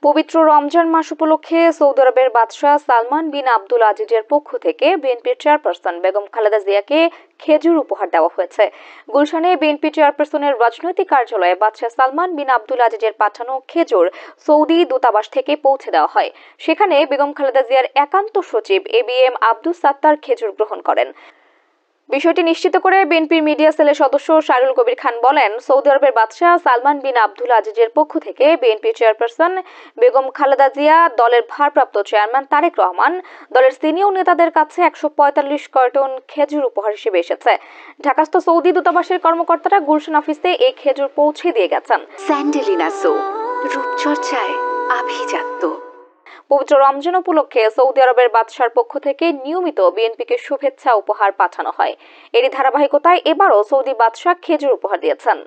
পবিত্র রমজান মাস উপলক্ষে সৌদি আরবের বাদশাহ সালমান বিন আব্দুল আজিজের পক্ষ থেকে বিএনপির চেয়ারপারসন বেগম খালেদা জিয়াকে খেজুর উপহার দেওয়া হয়েছে। গুলশানে বিএনপি চেয়ারপারসনের রাজনৈতিক কার্যালয়ে বাদশাহ সালমান বিন আব্দুল আজিজের পাঠানো খেজুর সৌদি দূতাবাস থেকে পৌঁছে দেওয়া হয়। সেখানে বেগম খালেদা জিয়ার একান্ত সচিব ABM আব্দুস সাত্তার খেজুর গ্রহণ করেন। বিষয়টি নিশ্চিত করে বিএনপির মিডিয়া সেলের সদস্য শাহরুল কবির খান বলেন, সৌদি আরবের বাদশাহ সালমান বিন আব্দুল আজিজের পক্ষ থেকে বিএনপি চেয়ারপারসন বেগম খালেদা জিয়া, দলের ভারপ্রাপ্ত চেয়ারম্যান তারেক রহমান, দলের সিনিয়র নেতাদের কাছে 145 কার্টন খেজুর উপহার হিসেবে এসেছে। ঢাকাস্থ সৌদি দূতাবাসের কর্মকর্তারা গুলশান অফিসে এই খেজুর পৌঁছে দিয়ে গেছেন। স্যান্ডেলিনা সো, রূপচর্চায় আভিজাত্য। পবিত্র রমজান উপলক্ষে সৌদি আরবের বাদশার পক্ষ থেকে নিয়মিত বিএনপিকে শুভেচ্ছা উপহার পাঠানো হয়। এরই ধারাবাহিকতায় এবারও সৌদি বাদশা খেজুর উপহার দিয়েছেন।